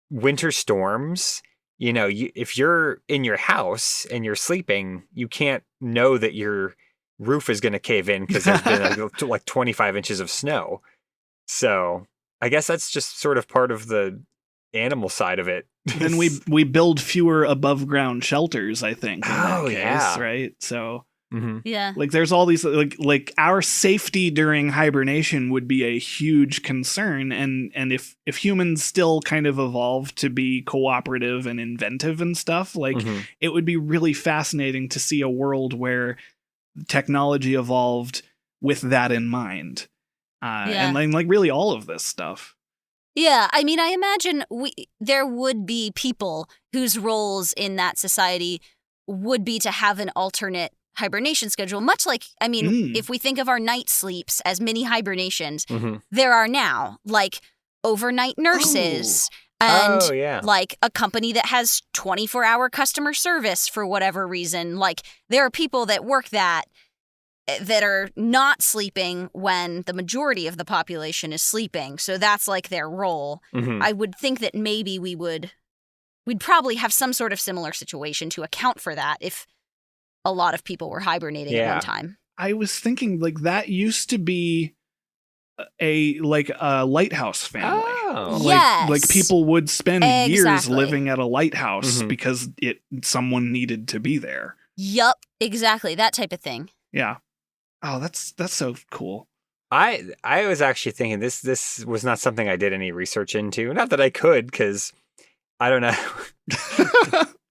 winter storms. If you're in your house and you're sleeping, you can't know that your roof is going to cave in because there's been like 25 inches of snow. So I guess that's just sort of part of the animal side of it. Then we build fewer above ground shelters, I think. In that case, yeah. Right. So yeah, like there's all these like our safety during hibernation would be a huge concern. And if humans still kind of evolve to be cooperative and inventive and stuff, like it would be really fascinating to see a world where technology evolved with that in mind. And like really all of this stuff. Yeah, I mean, I imagine there would be people whose roles in that society would be to have an alternate hibernation schedule, much like, I mean, if we think of our night sleeps as mini hibernations, there are now like overnight nurses and like a company that has 24-hour customer service for whatever reason. Like there are people that work that are not sleeping when the majority of the population is sleeping. So that's like their role. I would think that maybe we'd probably have some sort of similar situation to account for that if a lot of people were hibernating at one time. I was thinking like that used to be a lighthouse family. Oh. Yes. Like people would spend years living at a lighthouse because someone needed to be there. Yup, exactly. That type of thing. Yeah. Oh, that's so cool. I was actually thinking this was not something I did any research into. Not that I could, because I don't know.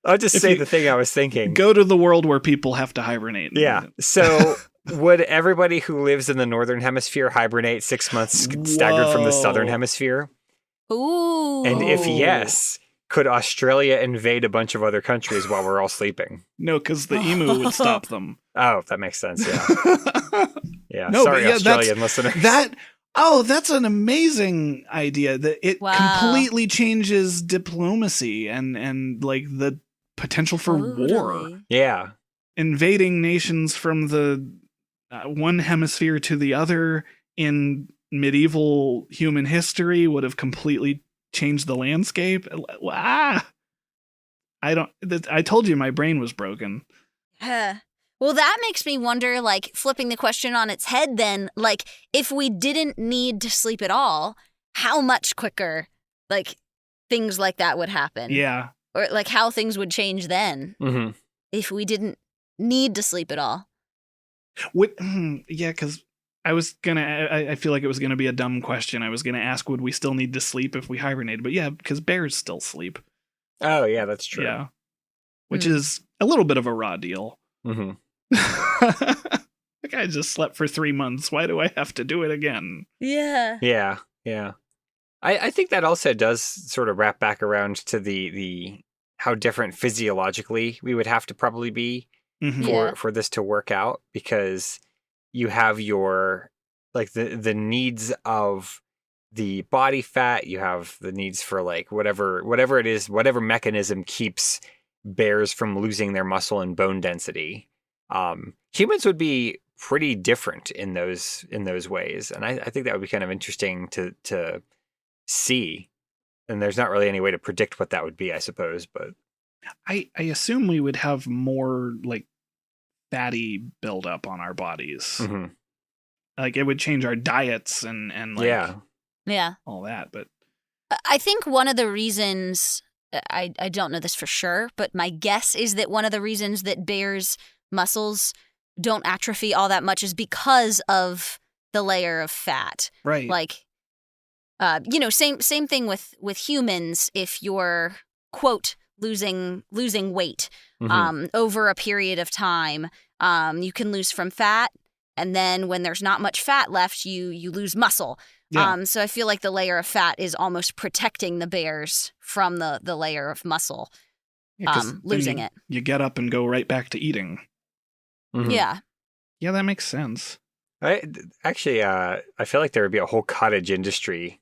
I'll just say the thing I was thinking. Go to the world where people have to hibernate. Yeah. So would everybody who lives in the northern hemisphere hibernate 6 months staggered from the southern hemisphere? Ooh. And if yes, could Australia invade a bunch of other countries while we're all sleeping? No, because the emu would stop them. Oh, that makes sense. Yeah. Yeah. No, sorry, Australian listeners. That's an amazing idea. That it completely changes diplomacy and like the potential for war. Yeah. Invading nations from the one hemisphere to the other in medieval human history would have completely changed the landscape. I told you my brain was broken. Well, that makes me wonder, like, flipping the question on its head then, like, if we didn't need to sleep at all, how much quicker, like, things like that would happen? Yeah. Or, like, how things would change then if we didn't need to sleep at all. Yeah, because I feel like it was gonna be a dumb question. I was gonna ask, would we still need to sleep if we hibernated? But yeah, because bears still sleep. Oh, yeah, that's true. Yeah. Which is a little bit of a raw deal. Like, I just slept for 3 months. Why do I have to do it again? Yeah. Yeah, yeah. I think that also does sort of wrap back around to the how different physiologically we would have to probably be for this to work out, because you have your like the needs of the body fat, you have the needs for like whatever it is, whatever mechanism keeps bears from losing their muscle and bone density. Humans would be pretty different in those ways, and I think that would be kind of interesting to see. And there's not really any way to predict what that would be, I suppose. But I assume we would have more like fatty buildup on our bodies. Mm-hmm. Like it would change our diets and like Yeah. all that. But I think one of the reasons, I don't know this for sure, but my guess is that one of the reasons that bears' muscles don't atrophy all that much is because of the layer of fat. right. Like, same thing with humans. If you're, quote, losing weight over a period of time, you can lose from fat. And then when there's not much fat left, you lose muscle. Yeah. So I feel like the layer of fat is almost protecting the bears from the layer of muscle, 'Cause then losing it. You get up and go right back to eating. Mm-hmm. Yeah. Yeah, that makes sense. I feel like there would be a whole cottage industry.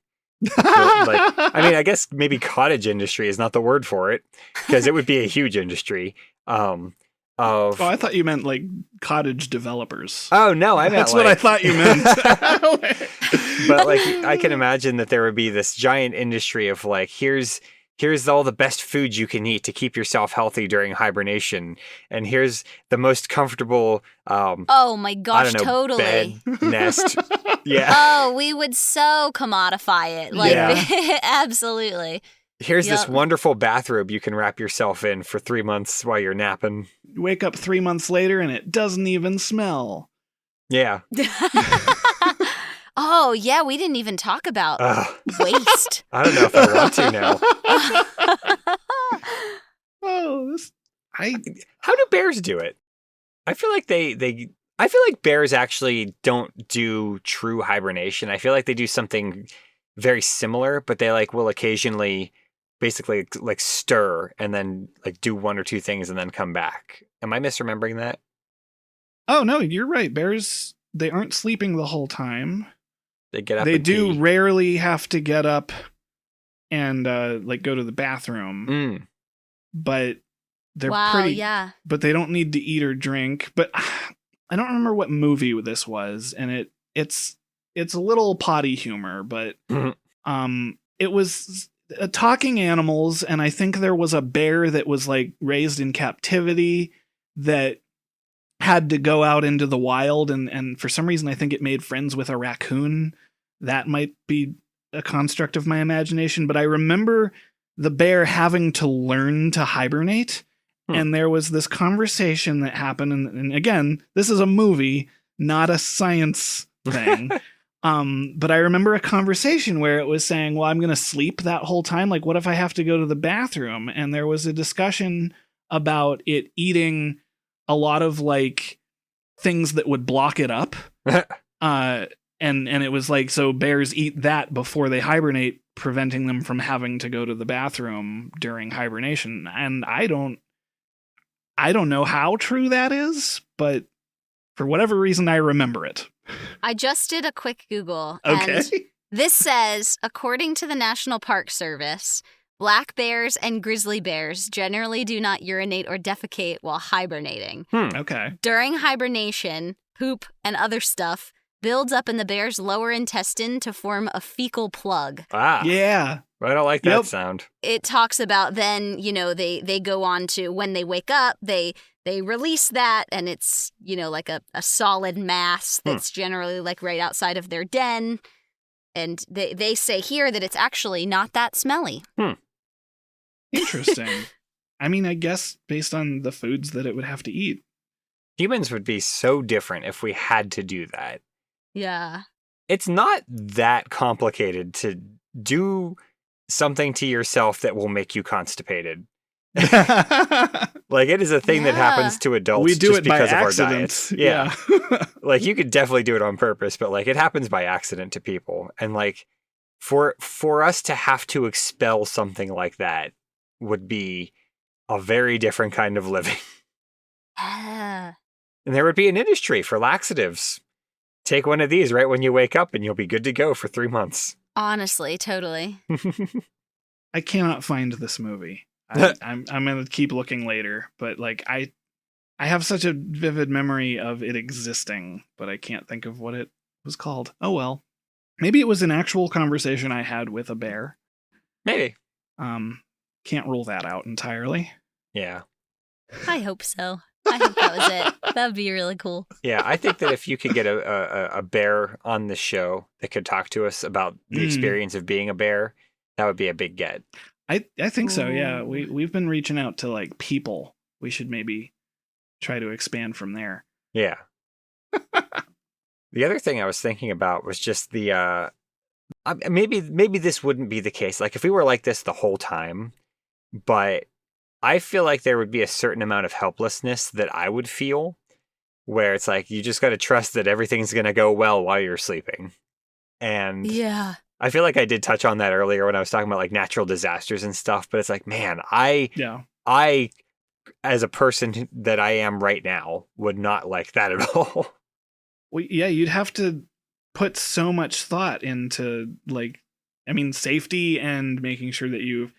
I guess maybe cottage industry is not the word for it, because it would be a huge industry. Oh, I thought you meant like cottage developers. Oh no, I meant that's what I thought you meant. But like, I can imagine that there would be this giant industry of like, here's all the best foods you can eat to keep yourself healthy during hibernation, and here's the most comfortable Oh my gosh, I don't know, totally. bed, nest. Yeah. Oh, we would so commodify it. Like, Yeah. absolutely. Here's this wonderful bathrobe you can wrap yourself in for 3 months while you're napping. You wake up 3 months later and it doesn't even smell. Yeah. Oh, yeah, we didn't even talk about waste. I don't know if I want to now. How do bears do it? I feel like I feel like bears actually don't do true hibernation. I feel like they do something very similar, but they like will occasionally basically like stir and then like do one or two things and then come back. Am I misremembering that? Oh, no, you're right. Bears, they aren't sleeping the whole time. They get up. They and do pee. rarely have to get up and like go to the bathroom, but they're pretty. Yeah. But they don't need to eat or drink. But I don't remember what movie this was, and it's a little potty humor, but it was talking animals, and I think there was a bear that was like raised in captivity that had to go out into the wild, and for some reason I think it made friends with a raccoon. That might be a construct of my imagination, but I remember the bear having to learn to hibernate. And there was this conversation that happened, and again, this is a movie, not a science thing. But I remember a conversation where it was saying, well, I'm going to sleep that whole time. Like, what if I have to go to the bathroom? And there was a discussion about it eating a lot of like things that would block it up. And it was like, so bears eat that before they hibernate, preventing them from having to go to the bathroom during hibernation. And I don't know how true that is, but for whatever reason, I remember it. I just did a quick Google. Okay. And this says, according to the National Park Service, black bears and grizzly bears generally do not urinate or defecate while hibernating. Okay. During hibernation, poop and other stuff builds up in the bear's lower intestine to form a fecal plug. Yeah. I don't like that sound. It talks about then, they go on to when they wake up, they release that, and it's, like a solid mass that's generally like right outside of their den. And they say here that it's actually not that smelly. Interesting. I mean, I guess based on the foods that it would have to eat. Humans would be so different if we had to do that. Yeah. It's not that complicated to do something to yourself that will make you constipated. Like, it is a thing that happens to adults. We do just it because by of accident. our diets. Yeah. Like, you could definitely do it on purpose, but like, it happens by accident to people. And like, for us to have to expel something like that would be a very different kind of living. And there would be an industry for laxatives. Take one of these right when you wake up and you'll be good to go for 3 months. Honestly, totally. I cannot find this movie. I'm going to keep looking later, but like I have such a vivid memory of it existing, but I can't think of what it was called. Oh well. Maybe it was an actual conversation I had with a bear. Maybe. Can't rule that out entirely. Yeah. I hope so. I hope that was it. That would be really cool. Yeah, I think that if you could get a bear on the show that could talk to us about the experience of being a bear, that would be a big get. I think so, yeah. We've been reaching out to like people. We should maybe try to expand from there. Yeah. The other thing I was thinking about was just the maybe this wouldn't be the case. Like if we were like this the whole time, but I feel like there would be a certain amount of helplessness that I would feel where it's like you just got to trust that everything's going to go well while you're sleeping. And yeah. I feel like I did touch on that earlier when I was talking about like natural disasters and stuff, but it's like, man, I as a person that I am right now would not like that at all. Well, yeah, you'd have to put so much thought into like, I mean, safety and making sure that you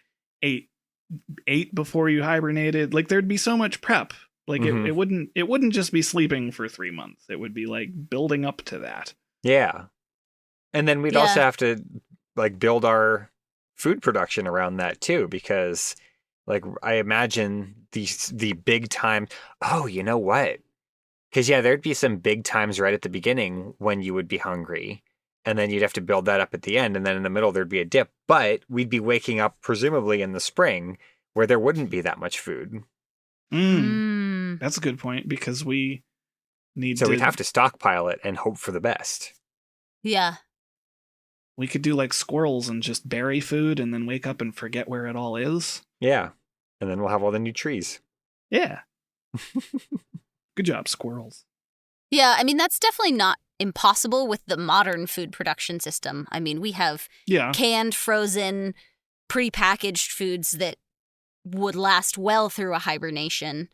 ate before you hibernated. Like there'd be so much prep. Like it wouldn't just be sleeping for 3 months. It would be like building up to that. Yeah. And then we'd also have to like build our food production around that too, because like I imagine the big time. Oh, you know what? Because there'd be some big times right at the beginning when you would be hungry, and then you'd have to build that up at the end, and then in the middle there'd be a dip. But we'd be waking up presumably in the spring where there wouldn't be that much food. That's a good point, because we need we'd have to stockpile it and hope for the best. Yeah. We could do like squirrels and just bury food and then wake up and forget where it all is. Yeah. And then we'll have all the new trees. Yeah. Good job, squirrels. Yeah, I mean, that's definitely not impossible with the modern food production system. I mean, we have canned, frozen, prepackaged foods that would last well through a hibernation.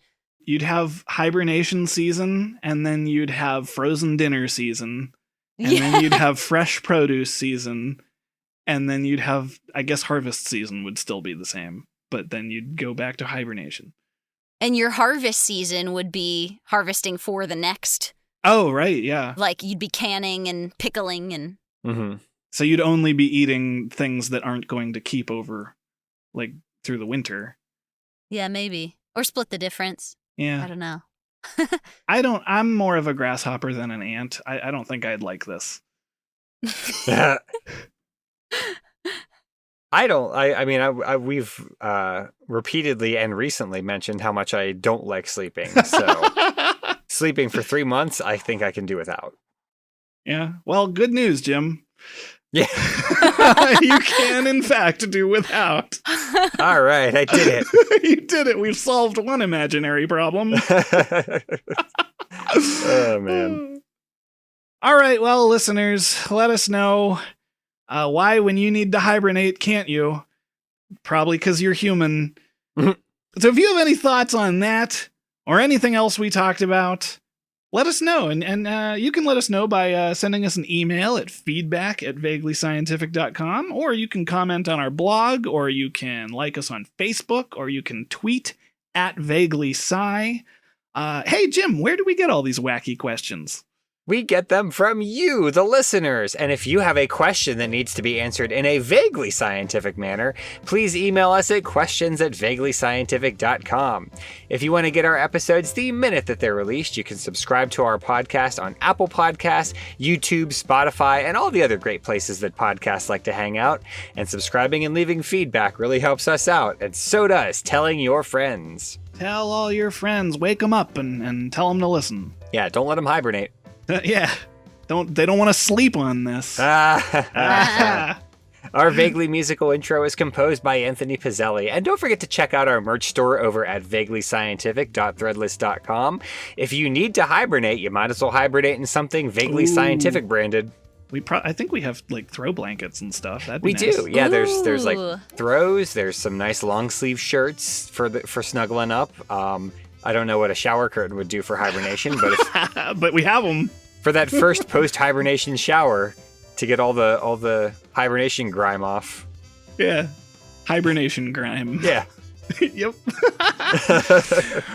You'd have hibernation season, and then you'd have frozen dinner season, and then you'd have fresh produce season, and then you'd have, I guess, harvest season would still be the same, but then you'd go back to hibernation. And your harvest season would be harvesting for the next. Oh, right, yeah. Like you'd be canning and pickling and... Mm-hmm. So you'd only be eating things that aren't going to keep over, like, through the winter. Yeah, maybe. Or split the difference. Yeah. I don't know. I'm more of a grasshopper than an ant. I don't think I'd like this. We've repeatedly and recently mentioned how much I don't like sleeping. So sleeping for 3 months, I think I can do without. Yeah. Well, good news, Jim. Yeah. You can, in fact, do without. All right, I did it. You did it. We've solved one imaginary problem. Oh, man. All right, well, listeners, let us know why, when you need to hibernate, can't you? Probably because you're human. So if you have any thoughts on that or anything else we talked about, let us know. And you can let us know by sending us an email at feedback@vaguelyscientific.com, or you can comment on our blog, or you can like us on Facebook, or you can tweet @vaguelysci. Hey, Jim, where do we get all these wacky questions? We get them from you, the listeners. And if you have a question that needs to be answered in a vaguely scientific manner, please email us at questions@vaguelyscientific.com. If you want to get our episodes the minute that they're released, you can subscribe to our podcast on Apple Podcasts, YouTube, Spotify, and all the other great places that podcasts like to hang out. And subscribing and leaving feedback really helps us out, and so does telling your friends. Tell all your friends, wake them up and tell them to listen. Yeah, don't let them hibernate. Yeah, they don't want to sleep on this. Our vaguely musical intro is composed by Anthony Pizzelli, and don't forget to check out our merch store over at vaguelyscientific.threadless.com. If you need to hibernate, you might as well hibernate in something vaguely scientific branded. I think we have like throw blankets and stuff. That'd be nice. We do. Yeah, there's like throws. There's some nice long sleeve shirts for snuggling up. I don't know what a shower curtain would do for hibernation, but but we have them for that first post-hibernation shower to get all the hibernation grime off. Yeah, hibernation grime. Yeah. Yep.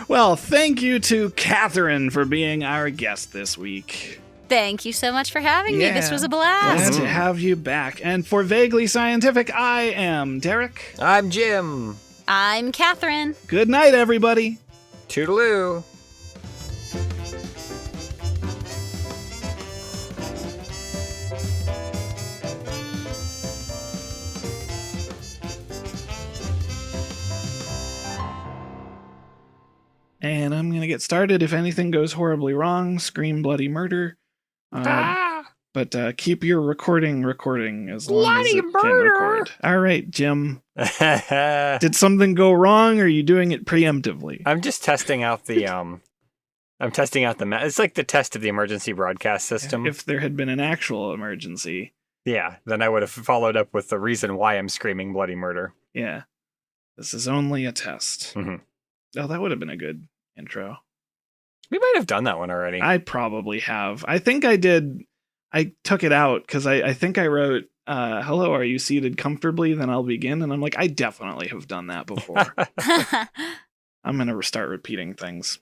Well, thank you to Catherine for being our guest this week. Thank you so much for having me. This was a blast. Glad to have you back. And for Vaguely Scientific, I am Derek. I'm Jim. I'm Catherine. Good night, everybody. Toodaloo. And I'm going to get started. If anything goes horribly wrong, scream bloody murder. But keep your recording as long as it can record. All right, Jim. Did something go wrong, or are you doing it preemptively? I'm just testing out the it's like the test of the emergency broadcast system. If there had been an actual emergency. Yeah, then I would have followed up with the reason why I'm screaming bloody murder. Yeah. This is only a test. Mm-hmm. Oh, that would have been a good intro. We might have done that one already. I probably have. I think I did. I took it out because I think I wrote, hello, are you seated comfortably? Then I'll begin. And I'm like, I definitely have done that before. I'm going to start repeating things.